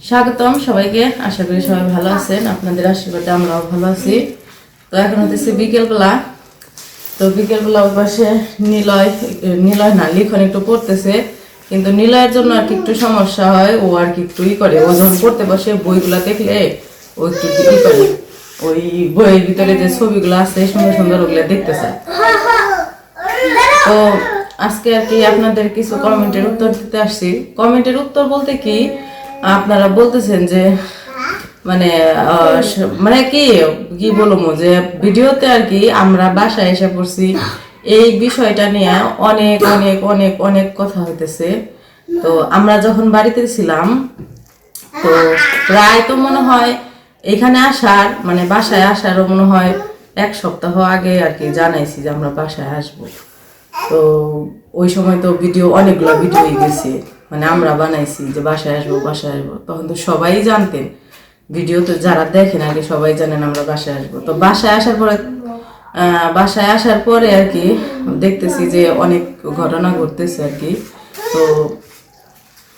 স্বাগতম সবাইকে। আশা করি সবাই ভালো আছেন, আপনাদের আশীর্বাদে আমরাও ভালো আছি। তো এখন হচ্ছে বিকেলবেলা। তো বিকেলবেলা ওর পাশে নিলয় নিলয় না লিখন একটু পড়তেছে, কিন্তু নিলয়ের জন্য আর কি একটু সমস্যা হয়। ও আর কি একটু করে, ও যখন পড়তে বসে বইগুলা দেখলে ও একটু করে, ওই বইয়ের ভিতরে যে ছবিগুলো আছে সুন্দর সুন্দর ওগুলো দেখতে চায়। তো আজকে আর কি আপনাদের কিছু কমেন্টের উত্তর দিতে আসছি। কমেন্টের উত্তর বলতে কি, আপনারা বলতেছেন যে মানে মানে কি কি বলবো, যে ভিডিওতে আর কি আমরা বাসায় এসে পড়ছি এই বিষয়টা নিয়ে অনেক অনেক অনেক অনেক কথা হইতেছে। তো আমরা যখন বাড়িতে ছিলাম, তো প্রায় তো মনে হয় এখানে আসার মানে বাসায় আসারও মনে হয় 1 সপ্তাহ আগে আর কি জানাইছি যে আমরা বাসায় আসবো। তো ওই সময় তো অনেকগুলো ভিডিও গেছে, মানে আমরা বানাইছি যে বাসায় আসবো বাসায় আসবো, তখন তো সবাই জানতেন। ভিডিও তো যারা দেখেন আগে সবাই জানেন আমরা বাসায় আসবো। তো বাসায় আসার পরে আর কি দেখতেছি যে অনেক ঘটনা ঘটতেছে আর কি। তো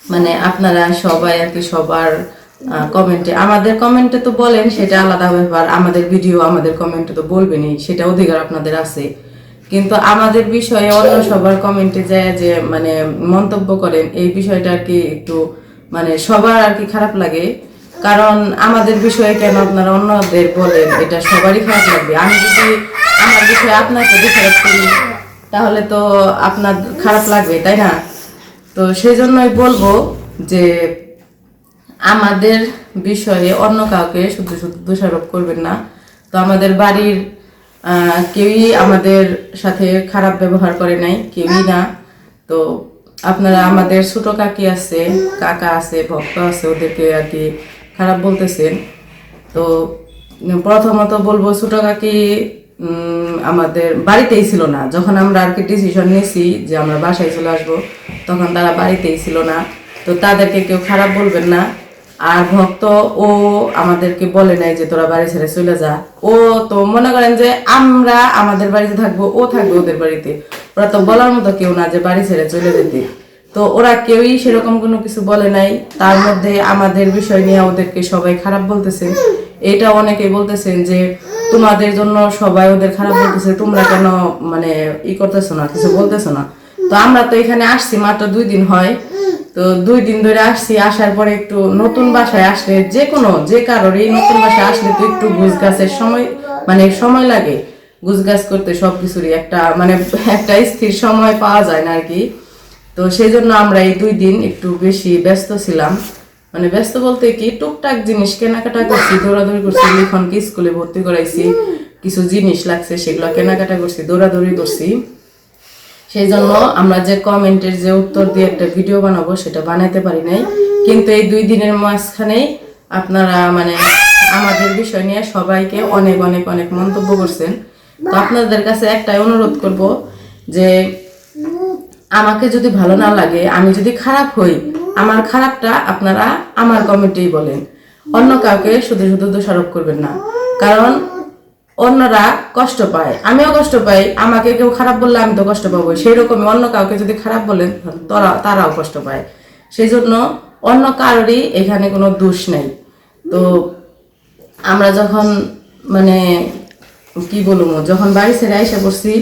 মানে আপনারা সবাই আর কি সবার কমেন্টে, আমাদের কমেন্টে তো বলেন সেটা আলাদা ব্যাপার, আমাদের ভিডিও আমাদের কমেন্টে তো বলবেনই, সেটা অধিকার আপনাদের আছে। কিন্তু আমাদের বিষয়ে অন্য সবার কমেন্টে যায় যে মানে মন্তব্য করেন, এই বিষয়টা আর কি একটু মানে সবার আর কি খারাপ লাগে। কারণ আমাদের বিষয়ে কেন আপনারা অন্যদের বলেন, এটা সবারই খারাপ লাগবে। আমি যদি আমার বিষয়ে আপনাকে খারাপ করি তাহলে তো আপনার খারাপ লাগবে, তাই না? তো সেই জন্যই বলবো যে আমাদের বিষয়ে অন্য কাউকে শুধু শুধু দোষারোপ করবেন না। তো আমাদের বাড়ির কেউই আমাদের সাথে খারাপ ব্যবহার করে নাই, কেউই না। তো আপনারা আমাদের ছোট কাকি আছে, কাকা আছে, ভক্ত আছে, ওদেরকে আর কি খারাপ বলতেছেন। তো প্রথমত বলবো, ছোট কাকি আমাদের বাড়িতেই ছিল না যখন আমরা আর কি ডিসিশন নিয়েছি যে আমরা বাসায় চলে আসবো, তখন তারা বাড়িতেই ছিল না। তো তাদেরকে কেউ খারাপ বলবেন না। আর ভক্ত ও আমাদেরকে বলে নাই যে তোরা বাড়ি ছেড়ে চলে যা। ও তো মনে করেন যে আমরা আমাদের বাড়িতে থাকবো, ও থাকবে ওদের বাড়িতে। ওরা তো বলার মতো কেউ না যে বাড়ি ছেড়ে চলে যেতে। তো ওরা কেউই সেরকম কোনো কিছু বলে নাই। তার মধ্যে আমাদের বিষয় নিয়ে ওদেরকে সবাই খারাপ বলতেছেন। এটা অনেকেই বলতেছেন যে তোমাদের জন্য সবাই ওদের খারাপ বলতেছে, তোমরা কেন মানে করতেছো না, কিছু বলতেছো না। তো আমরা তো এখানে আসছি মাত্র 2 দিন হয়। তো 2 দিন ধরে আসছি, আসার পরে একটু নতুন বাসায় আসলে যে কারোরই নতুন বাসায় আসলে তো একটু গুছগাছের সময় মানে সময় লাগে। গুছগাছ করতে সবকিছুরই একটা মানে একটা স্থির সময় পাওয়া যায় না আর কি। তো সেই জন্য আমরা এই 2 দিন একটু বেশি ব্যস্ত ছিলাম। মানে ব্যস্ত বলতে কি, টুকটাক জিনিস কেনাকাটা করছি, দৌড়াদৌড়ি করছি, লিখনকে স্কুলে ভর্তি করাইছি, কিছু জিনিস লাগছে সেগুলো কেনাকাটা করছি, দৌড়াদৌড়ি করছি। সেই জন্য আমরা যে কমেন্টের যে উত্তর দিয়ে একটা ভিডিও বানাবো সেটা বানাইতে পারি নাই। কিন্তু এই 2 দিনের মাঝখানেই আপনারা মানে আমাদের বিষয় নিয়ে সবাইকে অনেক অনেক অনেক মন্তব্য করছেন। তো আপনাদের কাছে একটাই অনুরোধ করব যে আমাকে যদি ভালো না লাগে, আমি যদি খারাপ হই, আমার খারাপটা আপনারা আমার কমেন্টেই বলেন, অন্য কাউকে শুধু শুধু দোষারোপ করবেন না। কারণ অন্যরা কষ্ট পায়, আমিও কষ্ট পাই। আমাকে কেউ খারাপ বললে আমি তো কষ্ট পাবো, সেই রকমই অন্য কাউকে যদি খারাপ বলেন তারাও কষ্ট পায়। সেই জন্য অন্য কারোরই এখানে কোনো দোষ নেই। তো আমরা যখন মানে কি বলবো, যখন বাড়ি ছেড়ে এসে পড়ছি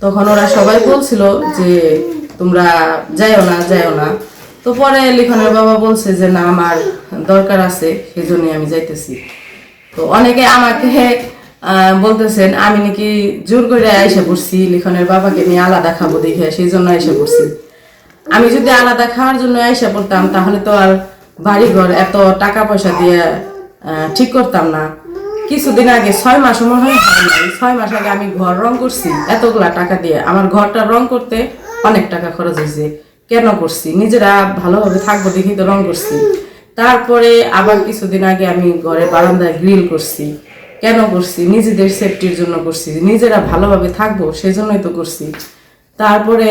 তখন ওরা সবাই বলছিল যে তোমরা যাইও না। তো পরে লিখনের বাবা বলছে যে না, আমার দরকার আছে, সেই জন্যই আমি যাইতেছি। তো অনেকে আমাকে বলতেছেন আমি নাকি জোর করে এসে পড়ছি, লিখনের বাবাকে নিয়ে আলাদা খাবো দেখে সেই জন্য এসে পড়ছি। আমি যদি আলাদা খাওয়ার জন্য এসে পড়তাম তাহলে তো আর বাড়িঘর এত টাকা পয়সা দিয়ে ঠিক করতাম না। কিছুদিন আগে 6 মাস মনে হয় 6 মাস আগে আমি ঘর রং করছি এতগুলা টাকা দিয়ে। আমার ঘরটা রং করতে অনেক টাকা খরচ হয়েছে। কেন করছি? নিজেরা ভালোভাবে থাকবো দেখি তো রং করছি। তারপরে আবার কিছুদিন আগে আমি ঘরে বারান্দায় গ্রিল করছি। কেন করছি? নিজেদের সেফটির জন্য করছি, নিজেরা ভালোভাবে থাকবো সেজন্যই তো করছি। তারপরে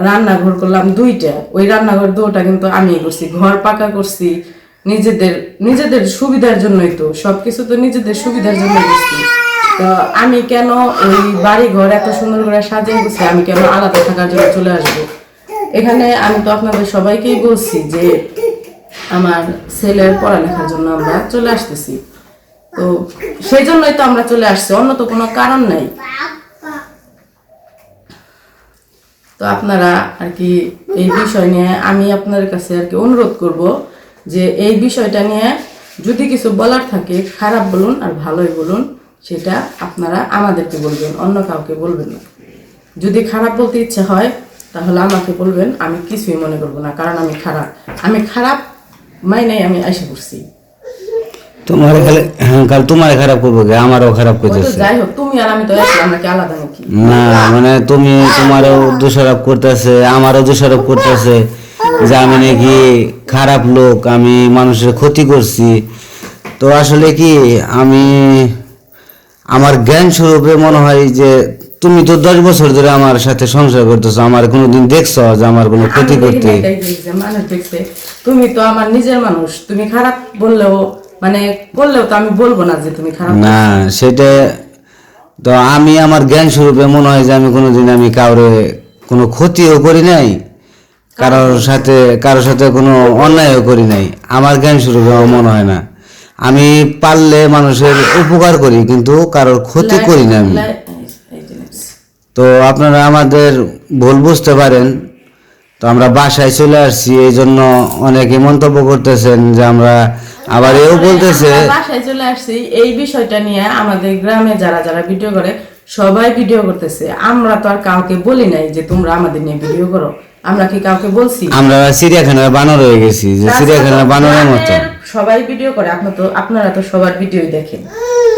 রান্নাঘর করলাম 2টা, ওই রান্নাঘর 2টা কিন্তু আমি করছি, ঘর পাকা করছি নিজেদের সুবিধার জন্যই তো, সবকিছু তো নিজেদের সুবিধার জন্য করছি। তো আমি কেন ওই বাড়ি ঘর এত সুন্দর করে সাজিয়ে গেছি, আমি কেন আলাদা থাকার জন্য চলে আসবো? এখানে আমি তো আপনাদের সবাইকেই বলছি যে আমার ছেলের পড়ালেখার জন্য আমরা চলে আসতেছি। তো সেই জন্যই তো আমরা চলে আসছি, অন্য তো কোনো কারণ নাই। তো আপনারা আর কি এই বিষয় নিয়ে আমি আপনার কাছে আর কি অনুরোধ করব যে এই বিষয়টা নিয়ে যদি কিছু বলার থাকে, খারাপ বলুন আর ভালোই বলুন, সেটা আপনারা আমাদেরকে বলবেন, অন্য কাউকে বলবেন না। যদি খারাপ বলতে ইচ্ছা হয় তাহলে আমাকে বলবেন, আমি কিছুই মনে করবো না, কারণ আমি খারাপ মাইনাই আমি আশা করছি। তোমার কাল তোমার খারাপ করবো, আমারও খারাপ করতেছে। যাই হোক, তুমি আর আমি তো আমরা কি আলাদা নাকি? না মানে তুমি তোমারও দোষারোপ করতেছে, আমারও দোষারোপ করতেছে যে আমি নাকি খারাপ লোক, আমি মানুষের ক্ষতি করছি। তো আসলে কি আমি আমার জ্ঞান স্বরূপে মনে হয় যে তুমি তো 10 বছর ধরে আমার সাথে সংসার করতেছো, আমার কোনোদিন দেখছো যে আমার কোনো ক্ষতি করতে? মানুষ দেখছে, তুমি তো আমার নিজের মানুষ, তুমি খারাপ বললেও মানে বললেও তো আমি বলবো না যে তুমি খারাপ না। সেটা তো আমি আমার জ্ঞান স্বরূপে মনে হয় যে আমি কোনোদিন আমি কাউরে কোনো ক্ষতিও করি নাই, কারোর সাথে কোনো অন্যায়ও করি নাই। আমার জ্ঞান স্বরূপে আমার মনে হয় না। আমি পারলে মানুষের উপকার করি, কিন্তু কারোর ক্ষতি করি না আমি। তো আপনারা আমাদের ভুল বুঝতে পারেন। তো আমরা বাসায় চলে আসছি, এই জন্য অনেকে মন্তব্য করতেছেন যে আমরা, আবার এও বলতেছে বাসায় চলে আসছি এই বিষয়টা নিয়ে। আমাদের গ্রামে যারা যারা ভিডিও করে সবাই ভিডিও করতেছে, আমরা তো আর কাউকে বলি নাই যে তোমরা আমাদের নিয়ে ভিডিও করো। আমরা কি কাউকে বলছি? আমরা চিড়িয়াখানার বানর হয়ে গেছি, যে চিড়িয়াখানার বানরের মতো সবাই ভিডিও করে। আপনারা তো সবার ভিডিওই দেখেন।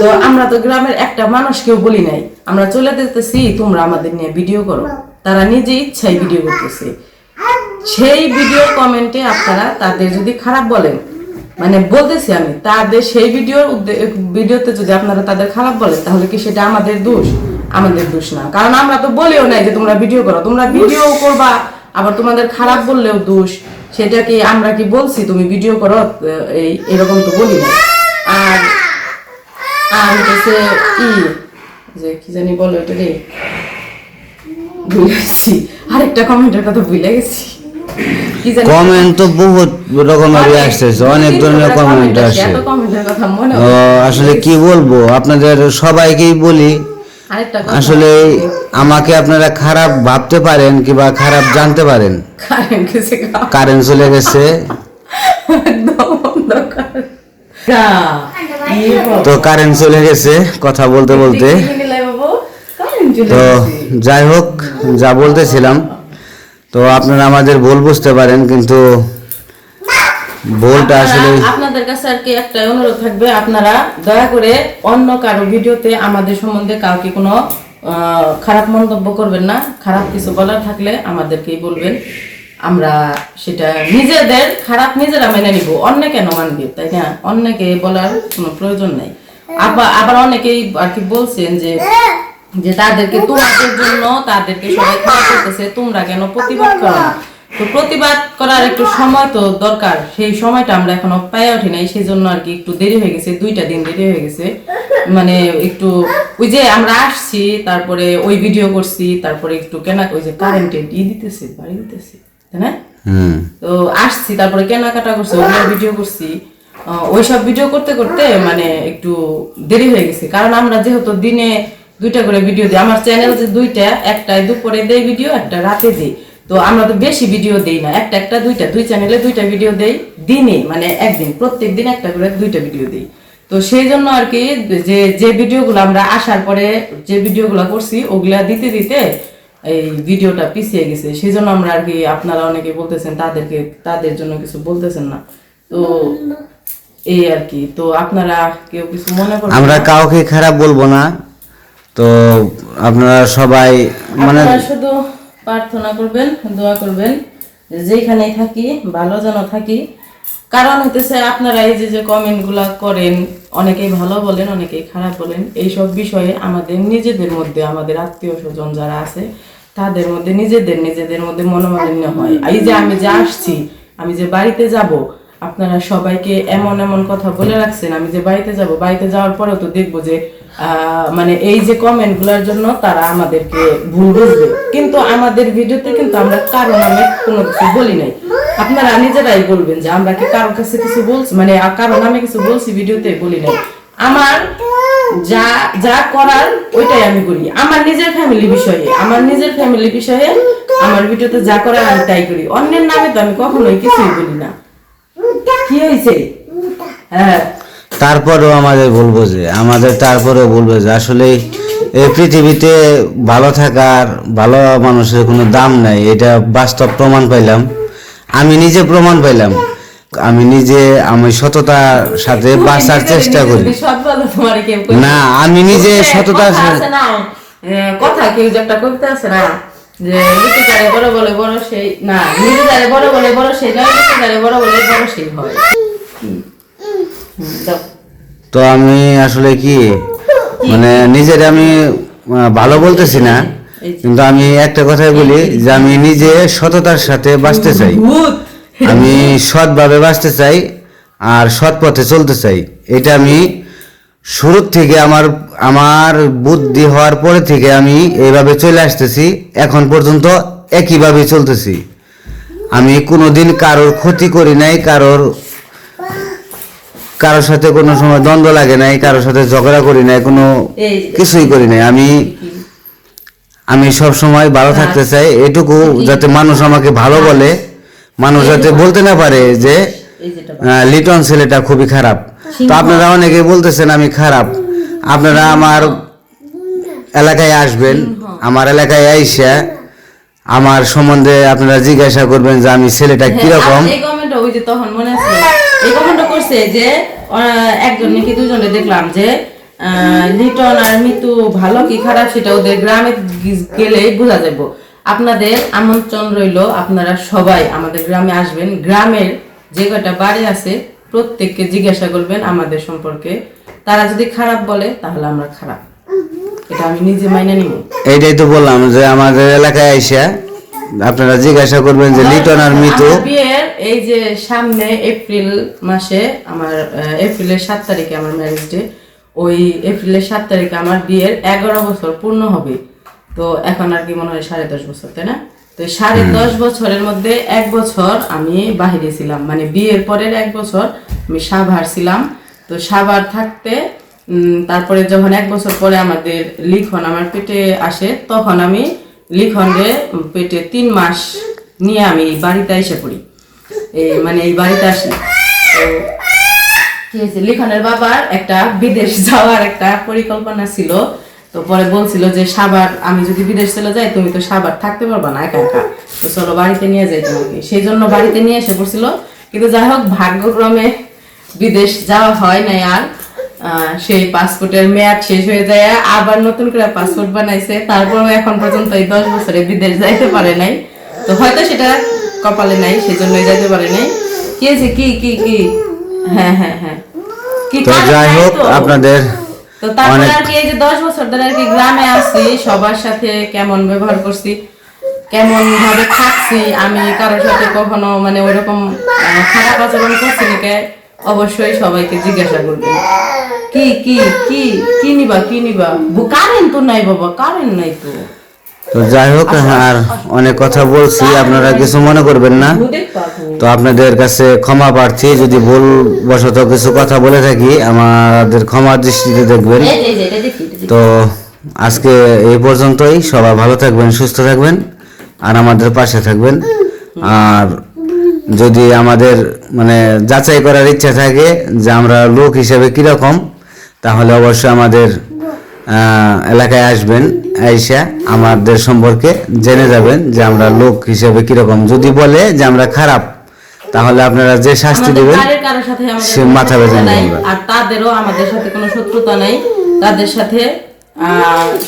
তো আমরা তো গ্রামের একটা মানুষকেও বলি নাই আমরা চলে যেতেছি তোমরা আমাদের নিয়ে ভিডিও করো। তারা নিজে ইচ্ছাই ভিডিও করতেছে। সেই ভিডিও কমেন্টে আপনারা তাদের যদি খারাপ বলেন, মানে বলতেছি আমি, তাদের সেই ভিডিওতে যদি আপনারা তাদের খারাপ বলেন, তাহলে কি সেটা আমাদের দোষ? আমাদের দোষ না, কারণ আমরা তো বলিও নাই যে তোমরা ভিডিও করো। তোমরা ভিডিও করবা, আবার তোমাদের খারাপ বললেও দোষ। সেটা কি আমরা কি বলছি তুমি ভিডিও করো? এরকম তো বলি না। আর হচ্ছে কি জানি বলো এটা রে, ভুলে গেছি। আরেকটা কমেন্টের কথা ভুলে গেছি। কমেন্ট তো বহুত রকমের আসতেছে, অনেক ধরনের কমেন্ট আসে। আসলে কি বলবো, আপনাদের সবাইকেই বলি, আসলে আমাকে আপনারা খারাপ ভাবতে পারেন কিংবা খারাপ জানতে পারেন। কারেন্ট চলে গেছে, তো কারেন্ট চলে গেছে কথা বলতে বলতে। তো যাই হোক, যা বলতেছিলাম, তো আপনারা আমাদের ভুল বুঝতে পারেন, কিন্তু ভুলটা আসলে আপনাদের কাছে আর কি একটা অনুরোধ থাকবে, আপনারা দয়া করে অন্য কারো ভিডিওতে আমাদের সম্বন্ধে কাউকে কোনো খারাপ মন্তব্য করবেন না। খারাপ কিছু বলার থাকলে আমাদেরকেই বলবেন, আমরা সেটা নিজেদের খারাপ নিজেরা মেনে নিব। অন্য কেন মানবে, তাই না? অন্যকে বলার কোনো প্রয়োজন নাই। আবার অনেকেই আর কি বলছেন যে তাদেরকে, তোমাদের জন্য তাদেরকে সবাই খারাপ করতেছে, তোমরা কেন প্রতিবাদ করো না? তো প্রতিবাদ করার একটু সময় তো দরকার, সেই সময়টা আমরা এখনো পায়ে উঠি নাই। সেই জন্য আর কি একটু দেরি হয়ে গেছে, 2টা দিন দেরি হয়ে গেছে। মানে একটু ওই যে আমরা আসছি, তারপরে ওই ভিডিও করছি, তারপরে একটু ওই যে কারেন্টের দিতেছে, বাড়ি দিতেছে, তাই না? তো আসছি, তারপরে কেনাকাটা করছি, ওগুলো ভিডিও করছি। ওইসব ভিডিও করতে করতে মানে একটু দেরি হয়ে গেছে। কারণ আমরা যেহেতু দিনে 2টা করে ভিডিও দিই, আমার চ্যানেল যে 2টা, একটা দুপুরে দেই ভিডিও, একটা রাতে দিই। তো আমরা তো বেশি ভিডিও দেই না, একটা 2টা, 2 চ্যানেলে 2টা ভিডিও দেই দিনে, মানে একদিন, প্রত্যেক দিন একটা করে 2টা ভিডিও দিই। তো সেই জন্য আর কি যে ভিডিওগুলো আমরা আসার পরে যে ভিডিওগুলো করছি, ওগুলা দিতে দিতে এই ভিডিওটা পিছিয়ে গেছে। সেই জন্য আমরা আর কি, আপনারা অনেকে বলতেছেন তাদের জন্য কিছু বলতেছেন না। তো এই আর কি, তো আপনারা কেউ কিছু মনে করবেন, আমরা কাউকে খারাপ বলবো না। তো আপনারা সবাই মানে শুধু প্রার্থনা করবেন, দোয়া করবেন, যেখানেই থাকি ভালো যেন থাকি। কারণ হইতেছে আপনারা এই যে কমেন্টগুলা করেন, অনেকেই ভালো বলেন, অনেকেই খারাপ বলেন। এইসব বিষয়ে আমাদের নিজেদের মধ্যে, আমাদের আত্মীয় স্বজন যারা আছে তাদের মধ্যে নিজেদের মধ্যে মনোমালিন্য হয়। এই যে আমি যে আসছি, আমি যে বাড়িতে যাব, আপনারা সবাইকে এমন কথা বলে রাখছেন, আমি যে বাড়িতে যাব, বাড়িতে যাওয়ার পরেও তো দেখবো যে মানে এই যে কমেন্ট গুলার জন্য তারা আমাদেরকে ভুল বুঝবে, কিন্তু আমাদের ভিডিওতে কিন্তু আমরা কারো নামে কোনো কিছু বলি নাই। আপনারা নিজেরাই বলবেন যে আমরা কি কারোর কাছে কিছু বলছি, মানে কারো নামে কিছু বলছি ভিডিওতে, বলি নাই। আমার যা যা করার ওইটাই আমি করি, আমার নিজের ফ্যামিলি বিষয়ে, আমার ভিডিওতে যা করার আমি তাই করি। অন্যের নামে তো আমি কখনোই কিছুই বলি না। কি হয়েছে? হ্যাঁ, তারপরেও তারপরেও বলবো যে আসলে এই পৃথিবীতে ভালো থাকার, ভালো মানুষের কোনো দাম নাই, এটা বাস্তব প্রমাণ পাইলাম। আমি নিজে প্রমাণ পাইলাম। আমি সততার সাথে বাঁচার চেষ্টা করি। না, আমি নিজে সততার সাথে কথা কেউ যে একটা কবিতা আছে না, যে লিখে যারে বড় বলে বড় সেই না, নিজে যারে বড় বলে বড় সেই নয়, লিখে যারে বড় বলে বড় সেই হয়। তো আমি আসলে কি মানে নিজের আমি ভালো বলতেছি না, কিন্তু আমি একটা কথাই বলি যে আমি নিজে সততার সাথে বাঁচতে চাই, আমি সৎভাবে বাঁচতে চাই আর সৎ পথে চলতে চাই। এটা আমি শুরু থেকে আমার বুদ্ধি হওয়ার পরে থেকে আমি এইভাবে চলে আসতেছি, এখন পর্যন্ত একইভাবে চলতেছি। আমি কোনোদিন কারোর ক্ষতি করি নাই, কারোর সাথে কোনো সময় দ্বন্দ্ব লাগে নাই, কারোর সাথে ঝগড়া করি নাই, কোনো কিছুই করি নাই। আমি সব সময় ভালো থাকতে চাই, এটুকু যাতে মানুষ আমাকে ভালো বলে, মানুষ যাতে বলতে না পারে যে লিটন ছেলেটা খুবই খারাপ। তো আপনারা অনেকে বলতেছেন আমি খারাপ, আপনারা আমার এলাকায় আসবেন, আমার এলাকায় আইসা আমার সম্বন্ধে আপনারা জিজ্ঞাসা করবেন যে আমি ছেলেটা কিরকম। এই কমেন্টটা ওই যে তখন মনে আছে, এই কমেন্টটা করছে যে একজন নাকি দুজনে দেখলাম যে লিটন আর মিতু ভালো কি খারাপ সেটা ওদের গ্রামে গেলে বোঝা যাবে। আপনাদের আমন্ত্রণ রইল, আপনারা সবাই আমাদের গ্রামে আসবেন। গ্রামের যে কয়টা বাড়ি আছে প্রত্যেককে জিজ্ঞাসা করবেন আমাদের সম্পর্কে, তারা যদি খারাপ বলে তাহলে আমরা খারাপ, এটা আমি নিজে মাইনে নিব। এইটাই তো বললাম যে আমাদের এলাকায় আইসা আপনারা জিজ্ঞাসা করবেন যে লিটন আর মিতু। বিয়ের এই যে সামনে এপ্রিল মাসে আমার এপ্রিলের 7 তারিখে আমার ম্যারেজ ডে, ওই এপ্রিলের 7 তারিখে আমার বিয়ের 11 বছর পূর্ণ হবে। তো এখন আর কি মনে হয় 10.5 বছর, তাই না? তো 10.5 বছরের মধ্যে 1 বছর আমি বাহিরে ছিলাম, মানে বিয়ের পরের 1 বছর আমি সাভার ছিলাম। তো সাভার থাকতে তারপরে যখন 1 বছর পরে আমাদের লিখন আমার পেটে আসে, তখন আমি লিখনরে পেটে 3 মাস নিয়ে আমি বাড়িতে এসে পড়ি, এই বাড়িতে আসি। তো কি হয়েছে, লিখনের বাবার একটা বিদেশ যাওয়ার একটা পরিকল্পনা ছিল। তো পরে বলছিল যে সাভার, আমি যদি বিদেশ চলে যাই তুমি তো সাভার থাকতে পারবা না একা একা, তো চলো বাড়িতে নিয়ে যাই তোমাকে। সেই জন্য বাড়িতে নিয়ে এসে পড়ছিল। কিন্তু যাই হোক, ভাগ্যক্রমে বিদেশ যাওয়া হয় নাই আর। সেই পাসপোর্টের মেয়াদ শেষ হয়ে যায়, আবার নতুন করে পাসপোর্ট বানাইছে, তারপরেও এখন পর্যন্ত এই 10 বছরে বিদেশ যাইতে পারে নাই। তো হয়তো সেটা কপালে নাই, সেজন্যই যাইতে পারে নাই। কি আছে কি কি কি হ্যাঁ হ্যাঁ হ্যাঁ কি। তো যাই হোক, আপনাদের তো তারপরে আর কি এই যে 10 বছর ধরে আর কি গ্রামে আছি, সবার সাথে কেমন ব্যবহার করছি, কেমন ভাবে থাকছি, আমি কারোর সাথে কখনো মানে ওইরকম খারাপ আচরণ করছি নাকি, অবশ্যই সবাইকে জিজ্ঞাসা করবেন। কি কি কি কি নিবা কারেন্ট তো নাই বাবা, কারেন্ট নাই তো। তো যাই হোক, আর অনেক কথা বলছি, আপনারা কিছু মনে করবেন না। তো আপনাদের কাছে ক্ষমা প্রার্থী, যদি ভুল বশত কিছু কথা বলে থাকি আমাদের ক্ষমার দৃষ্টিতে দেখবেন। তো আজকে এই পর্যন্তই, সবাই ভালো থাকবেন, সুস্থ থাকবেন আর আমাদের পাশে থাকবেন। আর যদি আমাদের মানে যাচাই করার ইচ্ছা থাকে যে আমরা লোক হিসেবে কিরকম, তাহলে অবশ্যই আমাদের এলাকায় আসবেন, আইসা আমাদের সম্পর্কে জেনে যাবেন যে আমরা লোক হিসেবে কিরকম। যদি বলে যে আমরা খারাপ, তাহলে আপনারা যে শাস্তি দেবেন সে মাথা বেঁধে নেবেন। আর তাদেরও আমাদের সাথে কোনো শত্রুতা নাই, তাদের সাথে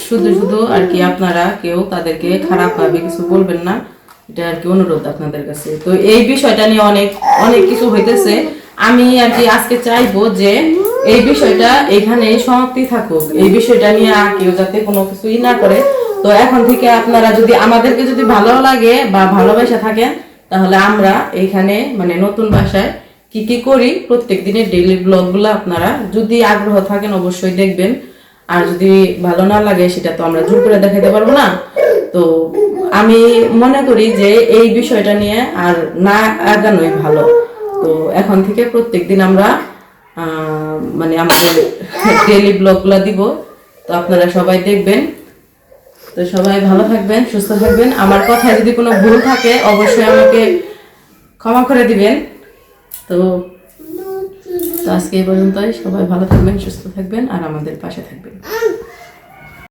শুধু শুধু আর কি আপনারা কেউ তাদেরকে খারাপ ভাবে কিছু বলবেন না, এটা আর কি অনুরোধ আপনাদের কাছে। তো এই বিষয়টা নিয়ে অনেক অনেক কিছু হইতেছে, আমি আর কি আজকে চাইবো যে এই বিষয়টা এখানে সমাপ্তি থাকুক, এই বিষয়টা নিয়ে আর কেউ যাতে কোনো কিছুই না করে। তো এখন থেকে আপনারা যদি আমাদেরকে যদি ভালো লাগে বা ভালোবাসা থাকেন, তাহলে আমরা এইখানে মানে নতুন বাসায় কি কি করি প্রত্যেক দিনের ডেইলি ব্লগগুলো আপনারা যদি আগ্রহ থাকেন অবশ্যই দেখবেন। আর যদি ভালো না লাগে সেটা তো আমরা জোর করে দেখাতে পারবো না। তো আমি মনে করি যে এই বিষয়টা নিয়ে আর না আগানোই ভালো। তো এখন থেকে প্রত্যেকদিন আমরা মানে আমাদের ডেইলি ব্লগগুলো দিব, তো আপনারা সবাই দেখবেন। তো সবাই ভালো থাকবেন, সুস্থ থাকবেন। আমার কথায় যদি কোনো ভুল থাকে অবশ্যই আমাকে ক্ষমা করে দিবেন। তো আজকে এই পর্যন্তই। সবাই ভালো থাকবেন, সুস্থ থাকবেন আর আমাদের পাশে থাকবেন।